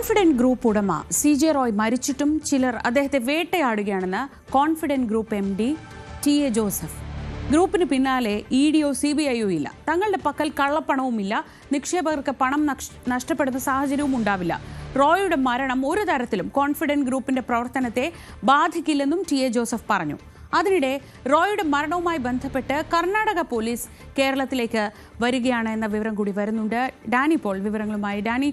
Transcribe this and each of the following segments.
Confident Group ഉടമ CJ Roy മരിച്ചിട്ടും ചിലർ അദ്ദേഹത്തെ വേട്ടയാടുകയാണെന്ന് കോൺഫിഡന്റ് ഗ്രൂപ്പ് MD TA ജോസഫ്. ഗ്രൂപ്പിന് പിന്നാലെ EDയോ CBIയോ ഇല്ല. തങ്ങളുടെ പക്കൽ കള്ളപ്പണവുമില്ല. നിക്ഷേപകർക്ക് പണം നഷ്ടപ്പെടുന്ന സാഹചര്യവും ഉണ്ടാവില്ല. റോയുടെ മരണം ഒരു തരത്തിലും കോൺഫിഡന്റ് ഗ്രൂപ്പിന്റെ പ്രവർത്തനത്തെ ബാധിക്കില്ലെന്നും TA ജോസഫ് പറഞ്ഞു. അതിനിടെ റോയുടെ മരണവുമായി ബന്ധപ്പെട്ട് കർണാടക പോലീസ് കേരളത്തിലേക്ക് വരികയാണ് എന്ന വിവരം കൂടി വരുന്നുണ്ട്. ഡാനി പോൾ വിവരങ്ങളുമായി. ഡാനി,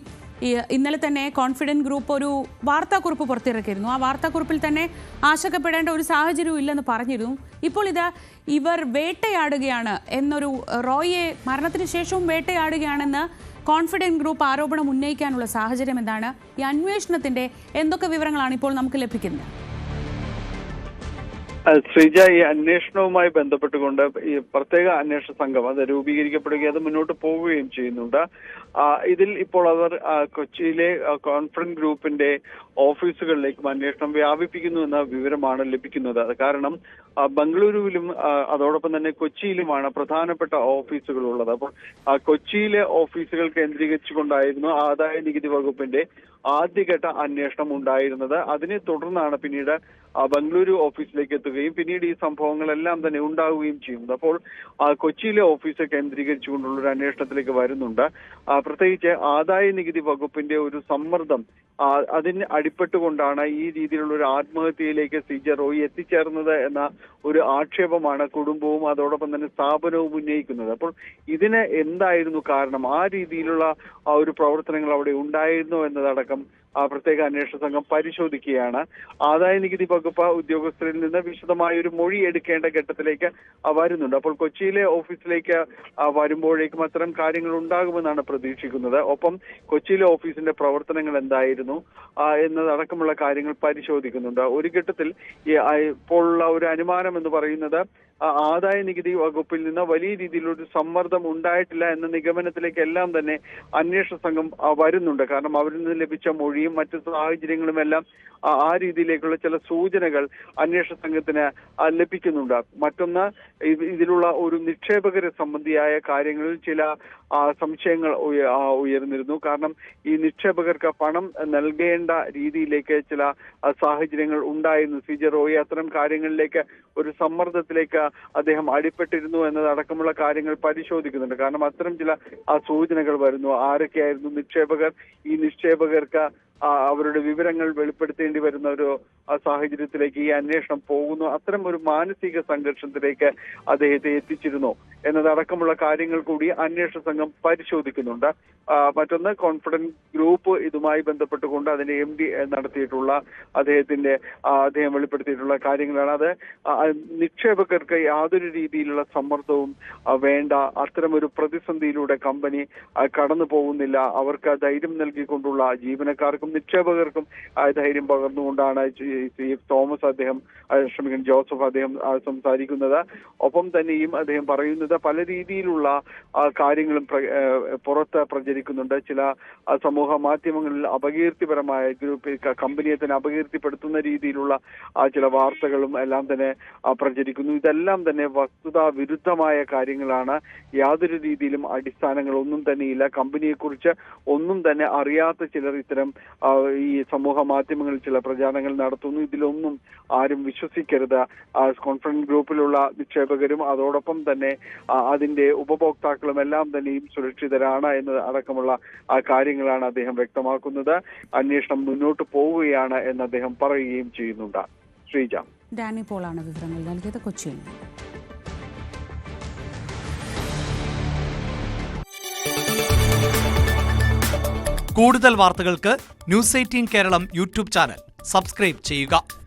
ഇന്നലെ തന്നെ കോൺഫിഡന്റ് ഗ്രൂപ്പ് ഒരു വാർത്താക്കുറിപ്പ് പുറത്തിറക്കിയിരുന്നു. ആ വാർത്താക്കുറിപ്പിൽ തന്നെ ആശങ്കപ്പെടേണ്ട ഒരു സാഹചര്യവും ഇല്ലെന്ന് പറഞ്ഞിരുന്നു. ഇപ്പോൾ ഇവർ വേട്ടയാടുകയാണ് എന്നൊരു, റോയെ മരണത്തിന് ശേഷവും വേട്ടയാടുകയാണെന്ന് കോൺഫിഡന്റ് ഗ്രൂപ്പ് ആരോപണം ഉന്നയിക്കാനുള്ള സാഹചര്യം എന്താണ്? ഈ അന്വേഷണത്തിന്റെ എന്തൊക്കെ വിവരങ്ങളാണ് ഇപ്പോൾ നമുക്ക് ലഭിക്കുന്നത്? ശ്രീജ, ഈ അന്വേഷണവുമായി ബന്ധപ്പെട്ടുകൊണ്ട് ഈ പ്രത്യേക അന്വേഷണ സംഘം അത് രൂപീകരിക്കപ്പെടുകയും അത് മുന്നോട്ട് പോവുകയും ചെയ്യുന്നുണ്ട്. ഇതിൽ ഇപ്പോൾ അവർ കൊച്ചിയിലെ കോൺഫിഡന്റ് ഗ്രൂപ്പിന്റെ ഓഫീസുകളിലേക്കും അന്വേഷണം വ്യാപിപ്പിക്കുന്നു എന്ന വിവരമാണ് ലഭിക്കുന്നത്. കാരണം ബംഗളൂരുവിലും അതോടൊപ്പം തന്നെ കൊച്ചിയിലുമാണ് പ്രധാനപ്പെട്ട ഓഫീസുകൾ ഉള്ളത്. അപ്പോൾ കൊച്ചിയിലെ ഓഫീസുകൾ കേന്ദ്രീകരിച്ചുകൊണ്ടായിരുന്നു ആദായ നികുതി വകുപ്പിന്റെ ആദ്യഘട്ട അന്വേഷണം ഉണ്ടായിരുന്നത്. അതിനെ തുടർന്നാണ് പിന്നീട് ബംഗളൂരു ഓഫീസിലേക്ക് എത്തുകയും പിന്നീട് ഈ സംഭവങ്ങളെല്ലാം തന്നെ ഉണ്ടാവുകയും ചെയ്യുന്നത്. അപ്പോൾ കൊച്ചിയിലെ ഓഫീസ് കേന്ദ്രീകരിച്ചുകൊണ്ടുള്ള ഒരു അന്വേഷണത്തിലേക്ക് വരുന്നുണ്ട്. പ്രത്യേകിച്ച് ആദായ നികുതി വകുപ്പിന്റെ ഒരു സമ്മർദ്ദം അതിന് അടിപ്പെട്ടുകൊണ്ടാണ് ഈ രീതിയിലുള്ള ഒരു ആത്മഹത്യയിലേക്ക് CJ റോയ് എത്തിച്ചേർന്നത് എന്ന ഒരു ആക്ഷേപമാണ് കുടുംബവും അതോടൊപ്പം തന്നെ സ്ഥാപനവും ഉന്നയിക്കുന്നത്. അപ്പോൾ ഇതിന് എന്തായിരുന്നു കാരണം? ആ രീതിയിലുള്ള ഒരു പ്രവർത്തനങ്ങൾ അവിടെ ഉണ്ടായിരുന്നോ എന്നതടക്കം പ്രത്യേക അന്വേഷണ സംഘം പരിശോധിക്കുകയാണ്. ആദായ നികുതി വകുപ്പ് ഉദ്യോഗസ്ഥരിൽ നിന്ന് വിശദമായ ഒരു മൊഴി എടുക്കേണ്ട ഘട്ടത്തിലേക്ക് വരുന്നുണ്ട്. അപ്പോൾ കൊച്ചിയിലെ ഓഫീസിലേക്ക് വരുമ്പോഴേക്കും അത്തരം കാര്യങ്ങൾ ഉണ്ടാകുമെന്നാണ് പ്രതീക്ഷിക്കുന്നത്. ഒപ്പം കൊച്ചിയിലെ ഓഫീസിന്റെ പ്രവർത്തനങ്ങൾ എന്തായിരുന്നു എന്നതടക്കമുള്ള കാര്യങ്ങൾ പരിശോധിക്കുന്നുണ്ട്. ഒരു ഘട്ടത്തിൽ ഇപ്പോഴുള്ള ഒരു അനുമാനം എന്ന് പറയുന്നത് ആദായ നികുതി വകുപ്പിൽ നിന്ന് വലിയ രീതിയിലൊരു സമ്മർദ്ദം ഉണ്ടായിട്ടില്ല എന്ന നിഗമനത്തിലേക്ക് എല്ലാം തന്നെ അന്വേഷണ സംഘം വരുന്നുണ്ട്. കാരണം അവരിൽ നിന്ന് ലഭിച്ച മൊഴിയും മറ്റു സാഹചര്യങ്ങളും എല്ലാം ആ രീതിയിലേക്കുള്ള ചില സൂചനകൾ അന്വേഷണ സംഘത്തിന് ലഭിക്കുന്നുണ്ട്. മറ്റൊന്ന്, ഇതിലുള്ള ഒരു നിക്ഷേപകരെ സംബന്ധിയായ കാര്യങ്ങളിൽ ചില സംശയങ്ങൾ ഉയർന്നിരുന്നു. കാരണം ഈ നിക്ഷേപകർക്ക് പണം നൽകേണ്ട രീതിയിലേക്ക് ചില സാഹചര്യങ്ങൾ ഉണ്ടായിരുന്നു. CJ റോയ് അത്തരം കാര്യങ്ങളിലേക്ക് ഒരു സമ്മർദ്ദത്തിലേക്ക് അദ്ദേഹം അടിപ്പെട്ടിരുന്നു എന്നതടക്കമുള്ള കാര്യങ്ങൾ പരിശോധിക്കുന്നുണ്ട്. കാരണം അത്തരം ചില സൂചനകൾ വരുന്നു. ആരൊക്കെയായിരുന്നു നിക്ഷേപകർ? ഈ നിക്ഷേപകർക്ക് അവരുടെ വിവരങ്ങൾ വെളിപ്പെടുത്തേണ്ടി വരുന്ന ഒരു സാഹചര്യത്തിലേക്ക് ഈ അന്വേഷണം പോകുന്നു. അത്തരം ഒരു മാനസിക സംഘർഷത്തിലേക്ക് അദ്ദേഹത്തെ എത്തിച്ചിരുന്നു എന്നതടക്കമുള്ള കാര്യങ്ങൾ കൂടി അന്വേഷണ സംഘം പരിശോധിക്കുന്നുണ്ട്. മറ്റൊന്ന്, കോൺഫിഡന്റ് ഗ്രൂപ്പ് ഇതുമായി ബന്ധപ്പെട്ടുകൊണ്ട് അതിന്റെ MD നടത്തിയിട്ടുള്ള അദ്ദേഹം വെളിപ്പെടുത്തിയിട്ടുള്ള കാര്യങ്ങളാണ്. അത് നിക്ഷേപകർക്ക് യാതൊരു രീതിയിലുള്ള സമ്മർദ്ദവും വേണ്ട, അത്തരമൊരു പ്രതിസന്ധിയിലൂടെ കമ്പനി കടന്നു പോകുന്നില്ല, അവർക്ക് ധൈര്യം നൽകിക്കൊണ്ടുള്ള ജീവനക്കാർക്കും നിക്ഷേപകർക്കും ധൈര്യം പകർന്നുകൊണ്ടാണ് ജോസഫ് അദ്ദേഹം സംസാരിക്കുന്നത്. ഒപ്പം തന്നെയും അദ്ദേഹം പറയുന്നത് പല രീതിയിലുള്ള കാര്യങ്ങളും പുറത്ത് പ്രചരിക്കുന്നുണ്ട്. ചില സമൂഹ മാധ്യമങ്ങളിൽ അപകീർത്തിപരമായ കമ്പനിയെ തന്നെ അപകീർത്തിപ്പെടുത്തുന്ന രീതിയിലുള്ള ചില വാർത്തകളും എല്ലാം തന്നെ പ്രചരിക്കുന്നു. ഇതെല്ലാം തന്നെ വസ്തുതാ വിരുദ്ധമായ കാര്യങ്ങളാണ്. യാതൊരു രീതിയിലും അടിസ്ഥാനങ്ങളൊന്നും തന്നെയില്ല. കമ്പനിയെക്കുറിച്ച് ഒന്നും തന്നെ അറിയാത്ത ചിലർ ഇത്തരം ഈ സമൂഹ മാധ്യമങ്ങളിൽ ചില പ്രചാരണങ്ങൾ നടത്തുന്നു. ഇതിലൊന്നും ആരും വിശ്വസിക്കരുത്. കോൺഫിഡന്റ് ഗ്രൂപ്പിലുള്ള നിക്ഷേപകരും അതോടൊപ്പം തന്നെ അതിന്റെ ഉപഭോക്താക്കളും എല്ലാം തന്നെയും സുരക്ഷിതരാണ് എന്നത് അടക്കമുള്ള കാര്യങ്ങളാണ് അദ്ദേഹം വ്യക്തമാക്കുന്നത്. അന്വേഷണം മുന്നോട്ട് പോവുകയാണ് എന്ന് അദ്ദേഹം പറയുകയും ചെയ്യുന്നുണ്ട്. ശ്രീജ, ഡാനി പോളാണ് വിവരങ്ങൾ നൽകിയത് കൊച്ചിയിൽ. കൂടുതൽ വാർത്തകൾക്ക് News 18 Keralam YouTube channel subscribe ചെയ്യുക.